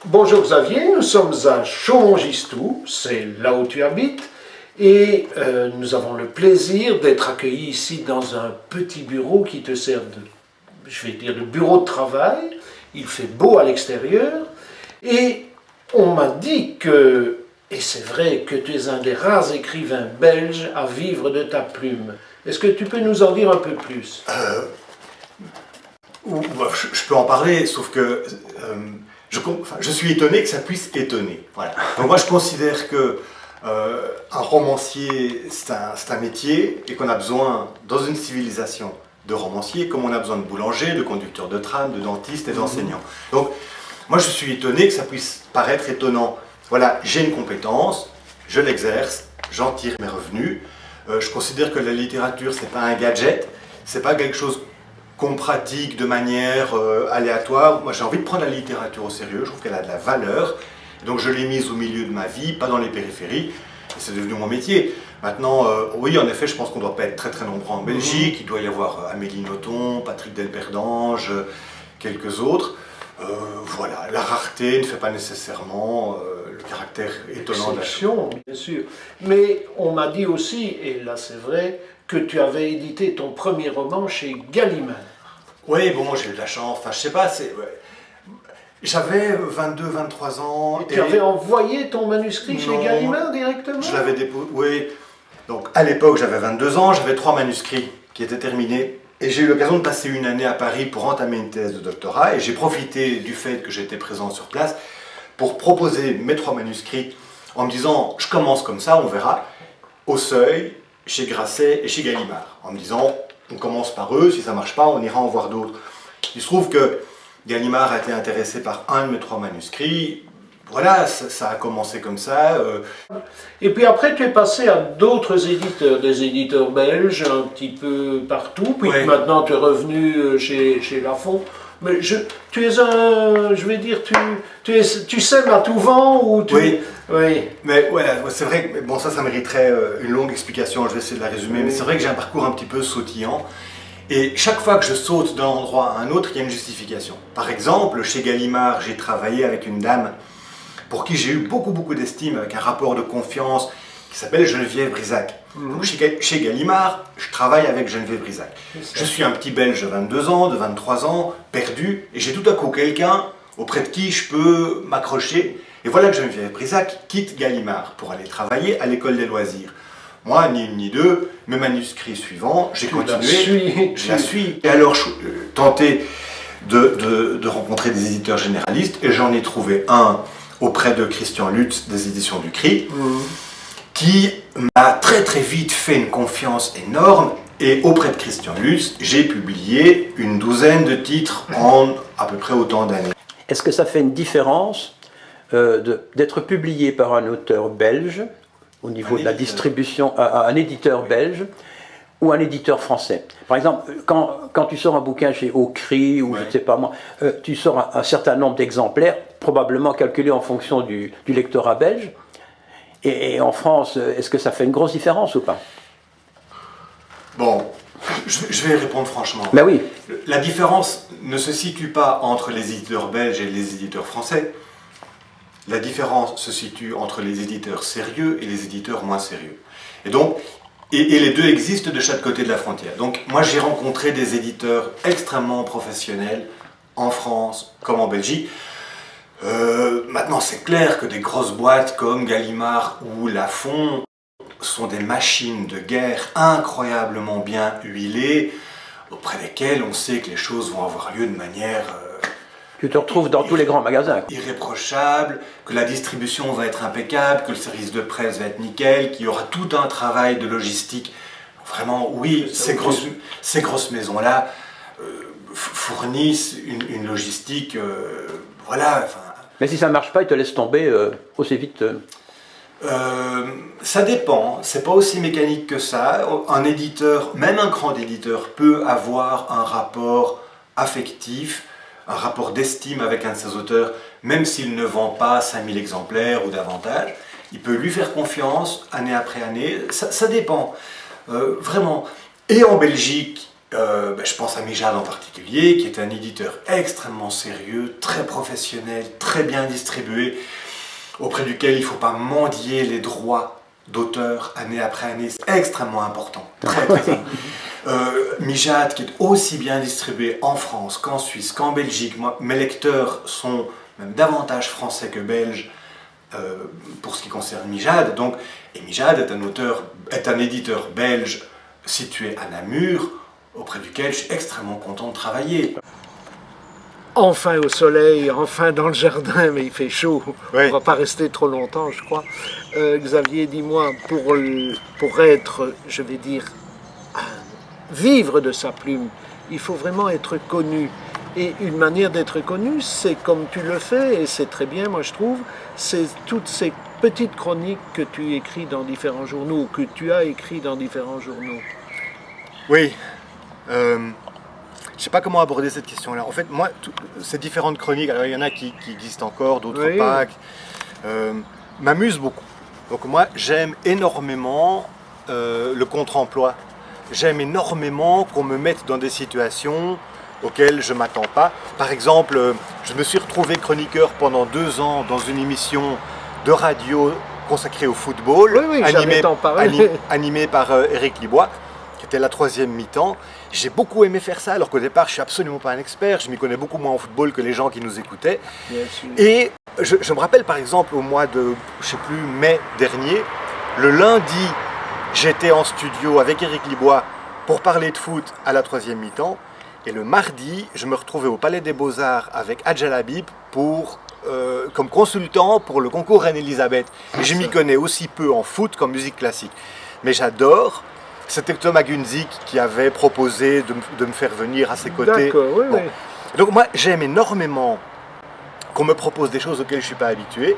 Bonjour Xavier, nous sommes à Chaumont-Gistou, c'est là où tu habites, et nous avons le plaisir d'être accueillis ici dans un petit bureau qui te sert de bureau de travail. Il fait beau à l'extérieur, et on m'a dit que, et c'est vrai, que tu es un des rares écrivains belges à vivre de ta plume. Est-ce que tu peux nous en dire un peu plus? Je peux en parler, sauf que je suis étonné que ça puisse étonner. Voilà. Donc moi je considère que un romancier c'est un métier et qu'on a besoin dans une civilisation de romanciers comme on a besoin de boulangers, de conducteurs de tram, de dentistes et d'enseignants. Donc moi je suis étonné que ça puisse paraître étonnant. Voilà, j'ai une compétence, je l'exerce, j'en tire mes revenus. Je considère que la littérature c'est pas un gadget, c'est pas quelque chose qu'on pratique de manière aléatoire. Moi j'ai envie de prendre la littérature au sérieux, je trouve qu'elle a de la valeur. Donc je l'ai mise au milieu de ma vie, pas dans les périphéries, et c'est devenu mon métier. Maintenant, oui, en effet, je pense qu'on ne doit pas être très très nombreux en Belgique. Il doit y avoir Amélie Nothomb, Patrick Delperdange, quelques autres. Voilà, la rareté ne fait pas nécessairement le caractère étonnant de la chose. Bien sûr. Mais on m'a dit aussi, et là c'est vrai, que tu avais édité ton premier roman chez Gallimard. Oui, bon, j'ai eu de la chance. Enfin, je sais pas, ouais. J'avais 22, 23 ans. Et tu avais envoyé ton manuscrit chez Gallimard directement? Je l'avais déposé, oui. Donc, à l'époque, j'avais 22 ans, j'avais 3 manuscrits qui étaient terminés. Et j'ai eu l'occasion de passer une année à Paris pour entamer une thèse de doctorat. Et j'ai profité du fait que j'étais présent sur place pour proposer mes 3 manuscrits en me disant, je commence comme ça, on verra, au Seuil, chez Grasset et chez Gallimard. En me disant, on commence par eux, si ça ne marche pas, on ira en voir d'autres. Il se trouve que Gallimard a été intéressé par un de mes 3 manuscrits. Voilà, ça a commencé comme ça. Et puis après, tu es passé à d'autres éditeurs, des éditeurs belges, un petit peu partout. Puis Ouais. maintenant, tu es revenu chez Lafon. Mais tu es je vais dire, tu sèmes à tout vent ou tu... Oui. Oui. Mais ouais, c'est vrai que bon, ça mériterait une longue explication, je vais essayer de la résumer. Mais c'est vrai que j'ai un parcours un petit peu sautillant. Et chaque fois que je saute d'un endroit à un autre, il y a une justification. Par exemple, chez Gallimard, j'ai travaillé avec une dame pour qui j'ai eu beaucoup d'estime, avec un rapport de confiance qui s'appelle Geneviève Brisac. Donc chez Gallimard, je travaille avec Geneviève Brisac. Je suis un petit Belge de 22 ans, de 23 ans, perdu, et j'ai tout à coup quelqu'un auprès de qui je peux m'accrocher. Et voilà que Geneviève Brisac quitte Gallimard pour aller travailler à l'école des loisirs. Moi, ni une ni deux, mes manuscrits suivants, j'ai continué, je la suis. Et alors, je tentais de rencontrer des éditeurs généralistes, et j'en ai trouvé un auprès de Christian Lutz des éditions du CRI, qui m'a très vite fait une confiance énorme. Et auprès de Christian Lutz, j'ai publié une douzaine de titres en à peu près autant d'années. Est-ce que ça fait une différence d'être publié par un auteur belge au niveau de la distribution, un éditeur belge ou un éditeur français? Par exemple, quand tu sors un bouquin chez Au-Cri ou je ne sais pas moi, tu sors un certain nombre d'exemplaires, probablement calculés en fonction du lectorat belge. Et en France, est-ce que ça fait une grosse différence ou pas? Bon, je vais répondre franchement. Ben oui. La différence ne se situe pas entre les éditeurs belges et les éditeurs français. La différence se situe entre les éditeurs sérieux et les éditeurs moins sérieux. Et donc, et les deux existent de chaque côté de la frontière. Donc, moi, j'ai rencontré des éditeurs extrêmement professionnels en France comme en Belgique. Maintenant, c'est clair que des grosses boîtes comme Gallimard ou Lafon sont des machines de guerre incroyablement bien huilées, auprès desquelles on sait que les choses vont avoir lieu de manière Tu te retrouves dans tous les grands magasins. irréprochable, que la distribution va être impeccable, que le service de presse va être nickel, qu'il y aura tout un travail de logistique. Vraiment, oui, ces grosses maisons-là fournissent une logistique, voilà. Mais si ça ne marche pas, ils te laissent tomber aussi vite. Ça dépend, c'est pas aussi mécanique que ça. Un éditeur, même un grand éditeur, peut avoir un rapport affectif, un rapport d'estime avec un de ses auteurs, même s'il ne vend pas 5000 exemplaires ou davantage. Il peut lui faire confiance année après année, ça dépend, vraiment. Et en Belgique, Je pense à Mijad en particulier, qui est un éditeur extrêmement sérieux, très professionnel, très bien distribué, auprès duquel il ne faut pas mendier les droits d'auteur année après année. C'est extrêmement important, très important. Mijad, qui est aussi bien distribué en France qu'en Suisse, qu'en Belgique. Moi, mes lecteurs sont même davantage français que belges pour ce qui concerne Mijad. Donc, et Mijad est un éditeur belge situé à Namur, auprès duquel je suis extrêmement content de travailler. Enfin au soleil, enfin dans le jardin, mais il fait chaud. Oui. On va pas rester trop longtemps, je crois. Xavier, dis-moi, pour être, je vais dire, vivre de sa plume, il faut vraiment être connu. Et une manière d'être connu, c'est comme tu le fais, et c'est très bien, moi je trouve, c'est toutes ces petites chroniques que tu écris dans différents journaux, que tu as écrit dans différents journaux. Oui. Je ne sais pas comment aborder cette question-là. En fait, moi, ces différentes chroniques, alors il y en a qui existent encore, d'autres Oui. pas, m'amusent beaucoup. Donc moi, j'aime énormément le contre-emploi. J'aime énormément qu'on me mette dans des situations auxquelles je ne m'attends pas. Par exemple, je me suis retrouvé chroniqueur pendant 2 ans dans une émission de radio consacrée au football, Oui, j'allais t'en parler. animée par Éric Libois, qui était la 3e mi-temps. J'ai beaucoup aimé faire ça, alors qu'au départ, je ne suis absolument pas un expert. Je m'y connais beaucoup moins en football que les gens qui nous écoutaient. Bien sûr. Et je me rappelle, par exemple, au mois de, je sais plus, mai dernier, le lundi, j'étais en studio avec Éric Libois pour parler de foot à la 3e mi-temps. Et le mardi, je me retrouvais au Palais des Beaux-Arts avec Adjel Habib comme consultant pour le concours Reine-Élisabeth. Et je m'y connais aussi peu en foot qu'en musique classique. Mais j'adore. C'était Thomas Gunzik qui avait proposé de me faire venir à ses côtés. D'accord, oui, Bon. oui. Donc moi, j'aime énormément qu'on me propose des choses auxquelles je ne suis pas habitué.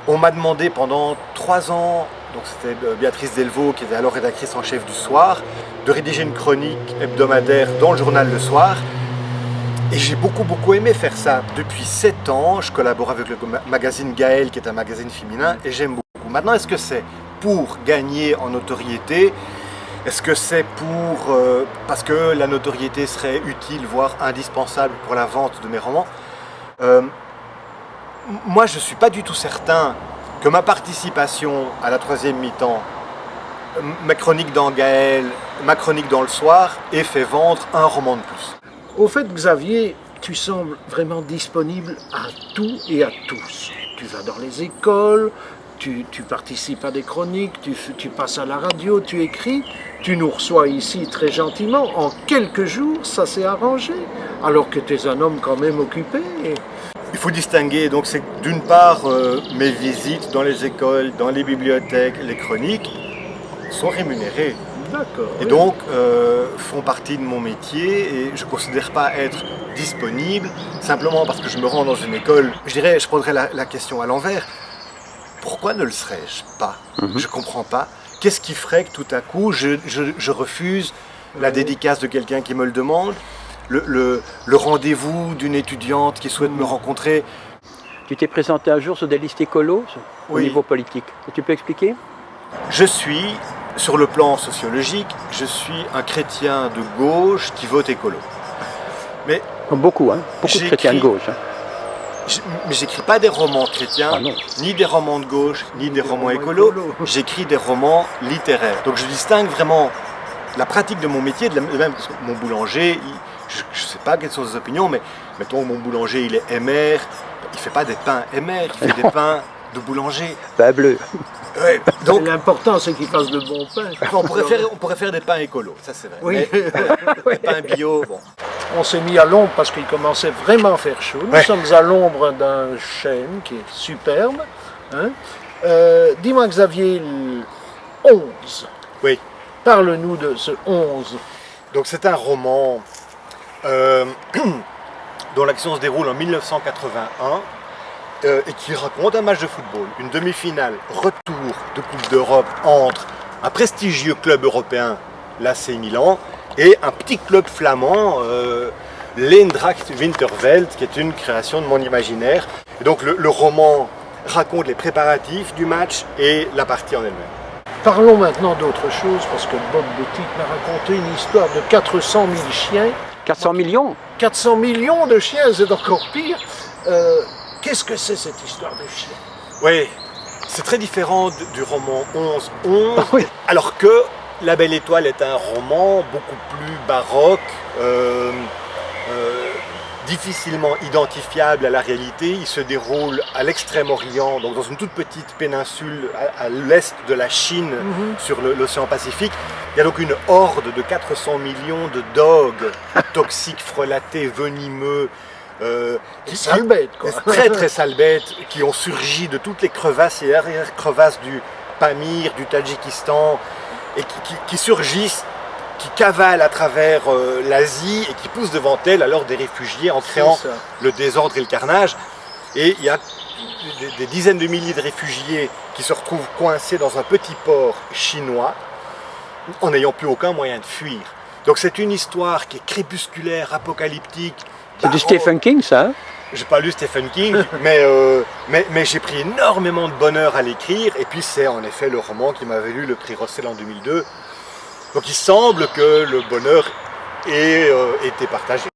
On m'a demandé pendant 3 ans, donc c'était Béatrice Delvaux, qui était alors rédactrice en chef du Soir, de rédiger une chronique hebdomadaire dans le journal Le Soir. Et j'ai beaucoup aimé faire ça. Depuis 7 ans, je collabore avec le magazine Gaël, qui est un magazine féminin, et j'aime beaucoup. Maintenant, est-ce que c'est pour gagner en notoriété ? Est-ce que c'est parce que la notoriété serait utile, voire indispensable pour la vente de mes romans ? Moi, je ne suis pas du tout certain que ma participation à la 3e mi-temps, ma chronique dans Gaël, ma chronique dans Le Soir, ait fait vendre un roman de plus. Au fait, Xavier, tu sembles vraiment disponible à tout et à tous. Tu vas dans les écoles, tu participes à des chroniques, tu passes à la radio, tu écris, tu nous reçois ici très gentiment. En quelques jours, ça s'est arrangé, alors que tu es un homme quand même occupé. Il faut distinguer, donc c'est d'une part mes visites dans les écoles, dans les bibliothèques, les chroniques sont rémunérées. D'accord. Et oui. donc font partie de mon métier et je ne considère pas être disponible simplement parce que je me rends dans une école. Je prendrais la question à l'envers. Pourquoi ne le serais-je pas ? Je ne comprends pas. Qu'est-ce qui ferait que tout à coup je refuse la dédicace de quelqu'un qui me le demande, le rendez-vous d'une étudiante qui souhaite me rencontrer ? Tu t'es présenté un jour sur des listes écolos au Oui. niveau politique. Tu peux expliquer ? Je suis, sur le plan sociologique, je suis un chrétien de gauche qui vote écolo. Mais Comme beaucoup, hein. Beaucoup de J'écris- chrétiens de gauche. Hein. mais j'écris pas des romans chrétiens, Ah non. ni des romans de gauche, ni des romans romans écolos. écolos. J'écris des romans littéraires. Donc je distingue vraiment la pratique de mon métier, de même parce que mon boulanger, je ne sais pas quelles sont ses opinions, mais mettons mon boulanger il est MR, il fait pas des pains MR, il fait des pains de boulanger. Pain bleu. Ouais, donc L'important, c'est qu'il fasse de bon pain. on pourrait faire des pains écolos, ça c'est vrai. Oui. Mais, des pains bio, bon. On s'est mis à l'ombre parce qu'il commençait vraiment à faire chaud. Nous Ouais. sommes à l'ombre d'un chêne qui est superbe. Hein. Dis-moi, Xavier, le 11. Oui. Parle-nous de ce 11. Donc c'est un roman dont l'action se déroule en 1981 et qui raconte un match de football, une demi-finale retour de Coupe d'Europe entre un prestigieux club européen, l'AC Milan, et un petit club flamand, l'Eindracht Winterveld, qui est une création de mon imaginaire. Et donc le roman raconte les préparatifs du match et la partie en elle-même. Parlons maintenant d'autre chose, parce que Bob Boutique m'a raconté une histoire de 400 000 chiens. 400 millions. 400 millions de chiens, c'est encore pire. Qu'est-ce que c'est cette histoire de chiens? Oui, c'est très différent du roman 11-11, Oui. alors que La Belle Étoile est un roman beaucoup plus baroque, difficilement identifiable à la réalité. Il se déroule à l'Extrême-Orient, donc dans une toute petite péninsule à l'est de la Chine, sur l'océan Pacifique. Il y a donc une horde de 400 millions de dogs toxiques, frelatés, venimeux, Des sales bêtes, quoi. très très sales bêtes, qui ont surgi de toutes les crevasses et arrière-crevasses du Pamir, du Tadjikistan, et qui surgissent, qui cavalent à travers l'Asie et qui poussent devant elles alors des réfugiés en créant C'est ça. le désordre et le carnage. Et il y a des dizaines de milliers de réfugiés qui se retrouvent coincés dans un petit port chinois en n'ayant plus aucun moyen de fuir. Donc c'est une histoire qui est crépusculaire, apocalyptique. C'est du baroque. Stephen King, ça, hein? J'ai pas lu Stephen King, mais j'ai pris énormément de bonheur à l'écrire, et puis c'est en effet le roman qui m'avait lu le prix Russell en 2002. Donc il semble que le bonheur ait été partagé.